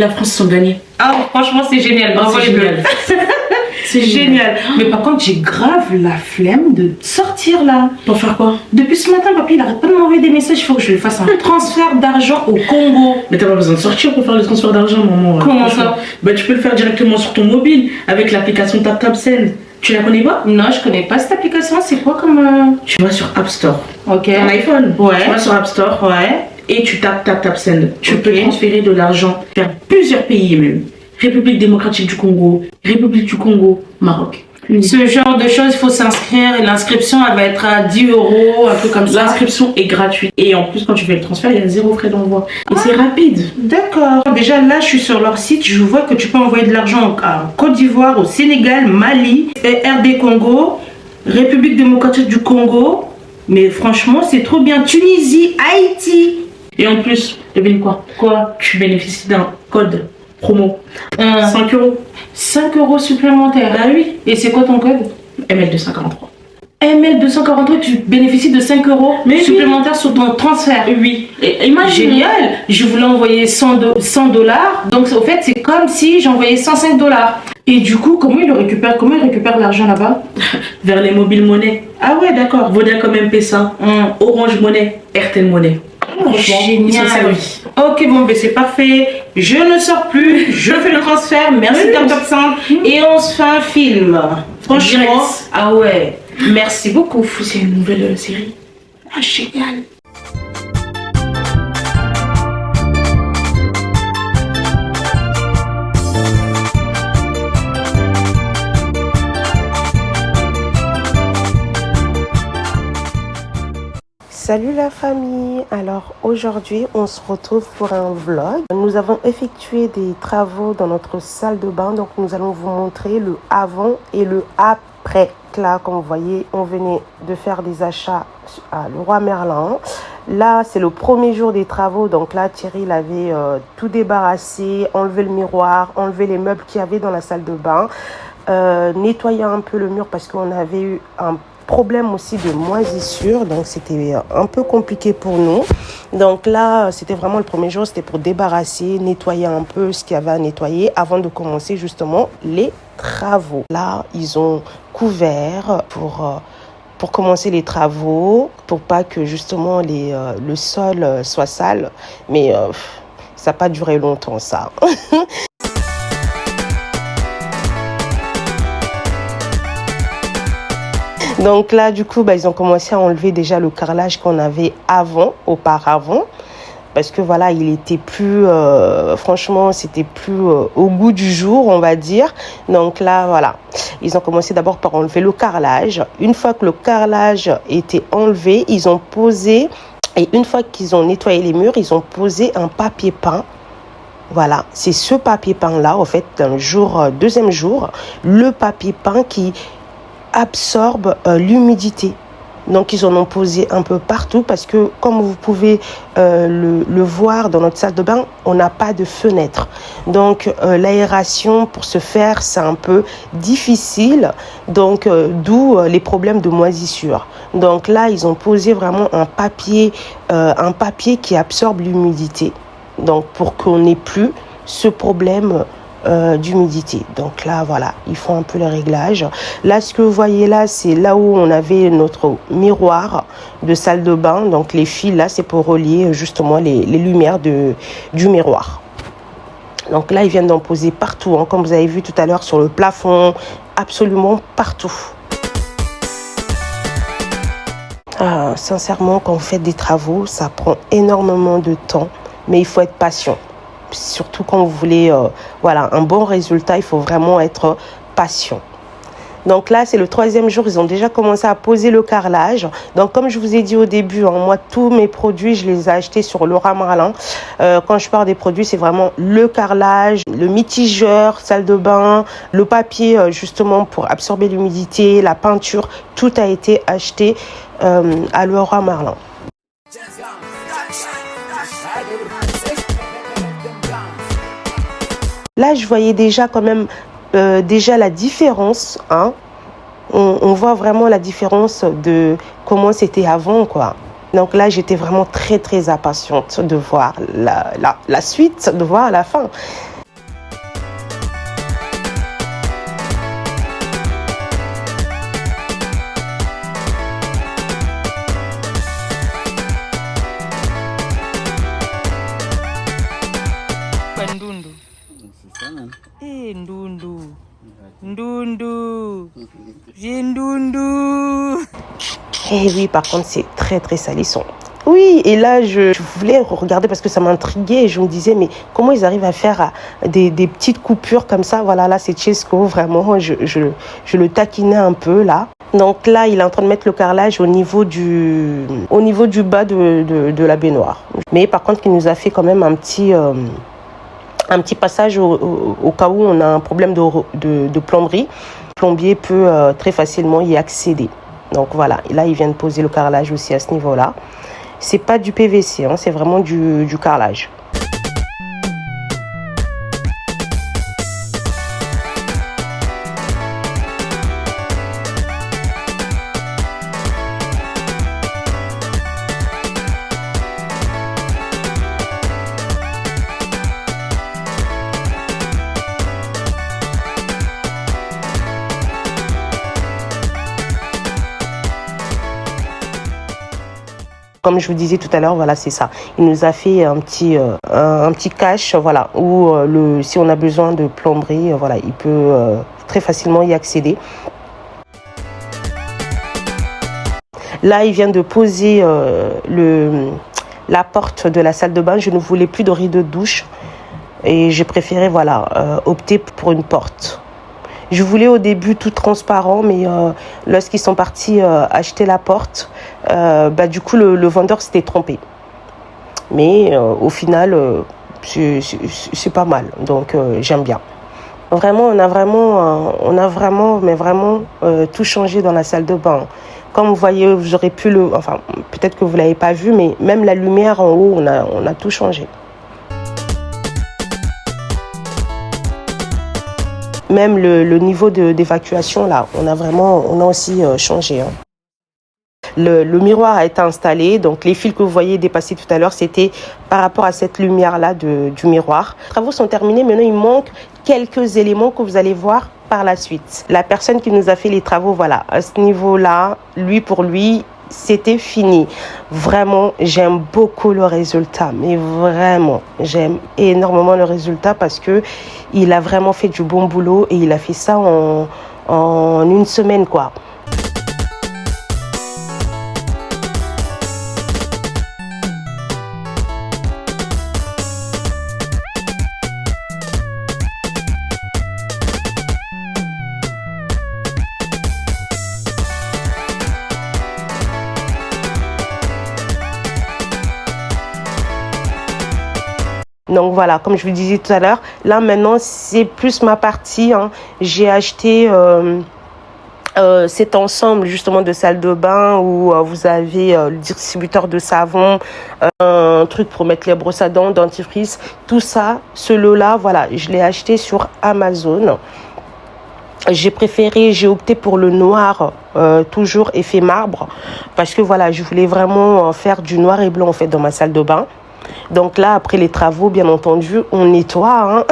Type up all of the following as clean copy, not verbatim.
La France sont gagnés. Ah, franchement, c'est génial. Bravo les Bleus. C'est génial. Mais par contre, j'ai grave la flemme de sortir là. Pour faire quoi? Depuis ce matin, papy, il arrête pas de m'envoyer des messages. Il faut que je lui fasse un transfert d'argent au Congo. Mais t'as pas besoin de sortir pour faire le transfert d'argent, maman. Comment ça? Bah, tu peux le faire directement sur ton mobile avec l'application TapTapSend. Tu la connais pas? Non, je connais pas cette application. C'est quoi comme. Tu vas sur App Store. Ok. Ton iPhone. Ouais. Tu vas sur App Store. Ouais. Et tu tapes TapTapSend. Tu Ok. peux transférer de l'argent vers plusieurs pays même. République démocratique du Congo, République du Congo, Maroc. Ce genre de choses, il faut s'inscrire et l'inscription, elle va être à 10 €, un peu comme ça. L'inscription est gratuite et en plus, quand tu fais le transfert, il y a 0 frais d'envoi. Et c'est rapide. D'accord. Déjà là, je suis sur leur site, je vois que tu peux envoyer de l'argent en Côte d'Ivoire, au Sénégal, Mali, RD Congo, République démocratique du Congo. Mais franchement, c'est trop bien. Tunisie, Haïti. Et en plus, devine quoi? Quoi? Tu bénéficies d'un code promo. 5 €. 5 € supplémentaires. Ah oui. Et c'est quoi ton code? ML243. ML243, tu bénéficies de 5 € Mais supplémentaires sur ton transfert. Oui. Et imagine. Génial. Je voulais envoyer 100 $. Donc au fait, c'est comme si j'envoyais 105 $. Et du coup, comment il récupère l'argent là-bas? Vers les mobiles monnaies. Ah ouais, d'accord. Vodacom M-Pesa, Orange Money, RTL Money. Franchement, ils sont Génial. servis. Ok, bon, ben c'est parfait. Je ne sors plus. Je fais le transfert. Merci Oui. TapTapSend. Et on se fait un film. Franchement. Direct. Ah ouais. Merci beaucoup. C'est une nouvelle série. Ah, génial. Salut la famille, alors aujourd'hui on se retrouve pour un vlog. Nous avons effectué des travaux dans notre salle de bain, donc nous allons vous montrer le avant et le après. Là, comme vous voyez, on venait de faire des achats à Leroy Merlin. Là, c'est le premier jour des travaux, donc là Thierry il avait tout débarrassé, enlevé le miroir, enlevé les meubles qu'il y avait dans la salle de bain, nettoyé un peu le mur parce qu'on avait eu un problème aussi de moisissure, donc c'était un peu compliqué pour nous. Donc là, c'était vraiment le premier jour, c'était pour débarrasser, nettoyer un peu ce qu'il y avait à nettoyer avant de commencer justement les travaux. Là, ils ont couvert pour commencer les travaux, pour pas que justement le sol soit sale, mais ça n'a pas duré longtemps ça. Donc là, du coup, ils ont commencé à enlever déjà le carrelage qu'on avait auparavant. Parce que voilà, il était plus, franchement, c'était plus au goût du jour, on va dire. Donc là, voilà, ils ont commencé d'abord par enlever le carrelage. Une fois que le carrelage était enlevé, ils ont posé, et une fois qu'ils ont nettoyé les murs, ils ont posé un papier peint. Voilà, c'est ce papier peint-là, en fait, deuxième jour, le papier peint qui absorbe l'humidité. Donc ils en ont posé un peu partout parce que comme vous pouvez le voir dans notre salle de bain, on n'a pas de fenêtre. Donc l'aération pour se faire c'est un peu difficile, donc d'où les problèmes de moisissure. Donc là ils ont posé vraiment un papier qui absorbe l'humidité. Donc pour qu'on n'ait plus ce problème d'humidité. Donc là voilà, ils font un peu le réglage. Là ce que vous voyez là, c'est là où on avait notre miroir de salle de bain. Donc les fils là, c'est pour relier justement les lumières du miroir. Donc là ils viennent d'en poser partout, hein, comme vous avez vu tout à l'heure sur le plafond, absolument partout. Sincèrement, quand vous faites des travaux, ça prend énormément de temps, mais il faut être patient. Surtout quand vous voulez un bon résultat, il faut vraiment être patient. Donc là, c'est le troisième jour, ils ont déjà commencé à poser le carrelage. Donc comme je vous ai dit au début, moi, tous mes produits, je les ai achetés sur Leroy Merlin. Quand je parle des produits, c'est vraiment le carrelage, le mitigeur, salle de bain, le papier justement pour absorber l'humidité, la peinture. Tout a été acheté à Leroy Merlin. Là, je voyais déjà quand même la différence. Hein. On voit vraiment la différence de comment c'était avant, quoi. Donc là, j'étais vraiment très, très impatiente de voir la suite, de voir la fin. Ndundu. J'ai Ndundu. Et oui, par contre, c'est très, très salissant. Oui, et là, je voulais regarder parce que ça m'intriguait et je me disais, mais comment ils arrivent à faire des petites coupures comme ça? Voilà, là, c'est Chesco, vraiment, je le taquinais un peu, là. Donc là, il est en train de mettre le carrelage au niveau du bas de la baignoire. Mais par contre, il nous a fait quand même un petit passage au cas où on a un problème de plomberie. Le plombier peut très facilement y accéder. Donc voilà, et là, il vient de poser le carrelage aussi à ce niveau-là. C'est pas du PVC, hein, c'est vraiment du carrelage. Comme je vous disais tout à l'heure, voilà, c'est ça. Il nous a fait un petit cache, voilà, où si on a besoin de plomberie, voilà, il peut très facilement y accéder. Là, il vient de poser la porte de la salle de bain. Je ne voulais plus de rideau de douche et j'ai préféré, voilà, opter pour une porte. Je voulais au début tout transparent, mais lorsqu'ils sont partis acheter la porte, du coup, le vendeur s'était trompé. Mais au final, c'est pas mal. Donc, j'aime bien. Vraiment, on a vraiment tout changé dans la salle de bain. Comme vous voyez, vous aurez pu peut-être que vous l'avez pas vu, mais même la lumière en haut, on a tout changé. Même le niveau d'évacuation, là, on a aussi changé. Hein. Le miroir a été installé, donc les fils que vous voyez dépasser tout à l'heure, c'était par rapport à cette lumière-là du miroir. Les travaux sont terminés, maintenant il manque quelques éléments que vous allez voir par la suite. La personne qui nous a fait les travaux, voilà, à ce niveau-là, pour lui, c'était fini. Vraiment, j'aime beaucoup le résultat, mais vraiment, j'aime énormément le résultat parce que il a vraiment fait du bon boulot et il a fait ça en une semaine, quoi. Donc voilà, comme je vous disais tout à l'heure, là maintenant c'est plus ma partie. Hein. J'ai acheté cet ensemble justement de salle de bain où vous avez le distributeur de savon, un truc pour mettre les brosses à dents, dentifrice, tout ça. Ce lot-là, voilà, je l'ai acheté sur Amazon. J'ai opté pour le noir, toujours effet marbre, parce que voilà, je voulais vraiment faire du noir et blanc en fait dans ma salle de bain. Donc là, après les travaux, bien entendu, on nettoie. Hein.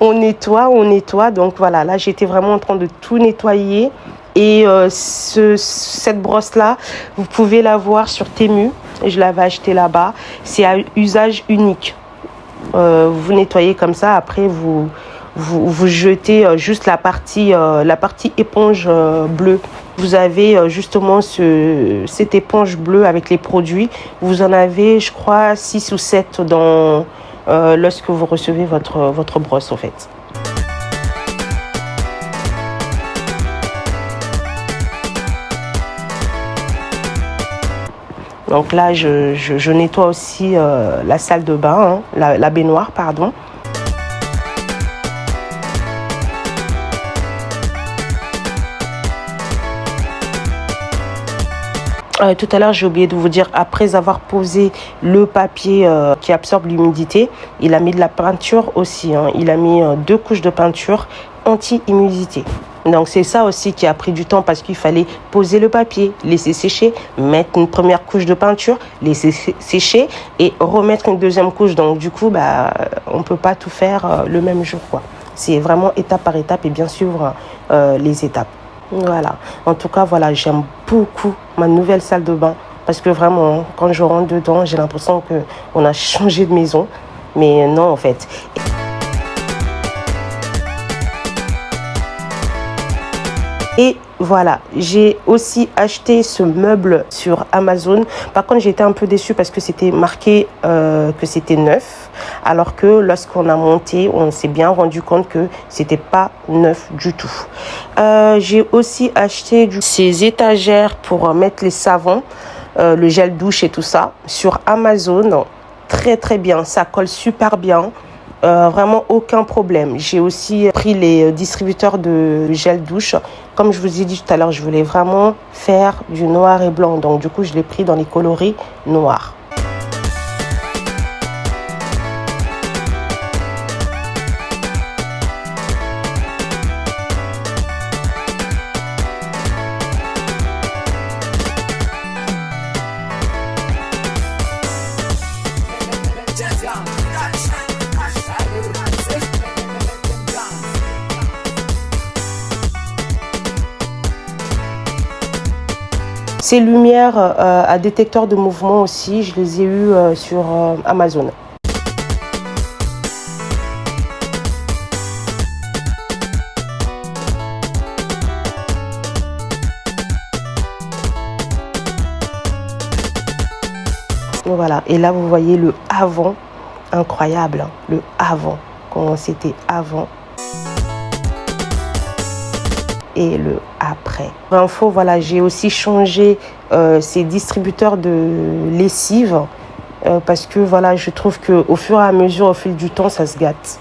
on nettoie. Donc voilà, là, j'étais vraiment en train de tout nettoyer. Et cette brosse-là, vous pouvez la voir sur Temu. Je l'avais achetée là-bas. C'est à usage unique. Vous nettoyez comme ça. Après, vous jetez juste la partie éponge bleue. Vous avez justement cette éponge bleue avec les produits. Vous en avez, je crois, 6 ou 7 lorsque vous recevez votre brosse, en fait. Donc là, je nettoie aussi la salle de bain, hein, la baignoire, pardon. Tout à l'heure, j'ai oublié de vous dire, après avoir posé le papier qui absorbe l'humidité, il a mis de la peinture aussi. Hein. Il a mis 2 couches de peinture anti-humidité. Donc, c'est ça aussi qui a pris du temps parce qu'il fallait poser le papier, laisser sécher, mettre une première couche de peinture, laisser sécher et remettre une deuxième couche. Donc, du coup, on ne peut pas tout faire le même jour, quoi. C'est vraiment étape par étape et bien suivre les étapes. Voilà. En tout cas, voilà, j'aime beaucoup ma nouvelle salle de bain parce que vraiment, quand je rentre dedans, j'ai l'impression qu'on a changé de maison. Mais non, en fait. Et voilà, j'ai aussi acheté ce meuble sur Amazon. Par contre, j'ai été un peu déçue parce que c'était marqué que c'était neuf. Alors que lorsqu'on a monté, on s'est bien rendu compte que c'était pas neuf du tout. J'ai aussi acheté ces étagères pour mettre les savons, le gel douche et tout ça sur Amazon. Très très bien, ça colle super bien. Vraiment aucun problème. J'ai aussi pris les distributeurs de gel douche. Comme je vous ai dit tout à l'heure, je voulais vraiment faire du noir et blanc. Donc du coup, je l'ai pris dans les coloris noirs. Ces lumières à détecteur de mouvement aussi, je les ai eues sur Amazon. Voilà, et là vous voyez le avant, incroyable, hein, le avant, comment c'était avant. Et le après. Pour info, voilà, j'ai aussi changé ces distributeurs de lessive parce que voilà, je trouve que au fur et à mesure, au fil du temps, ça se gâte.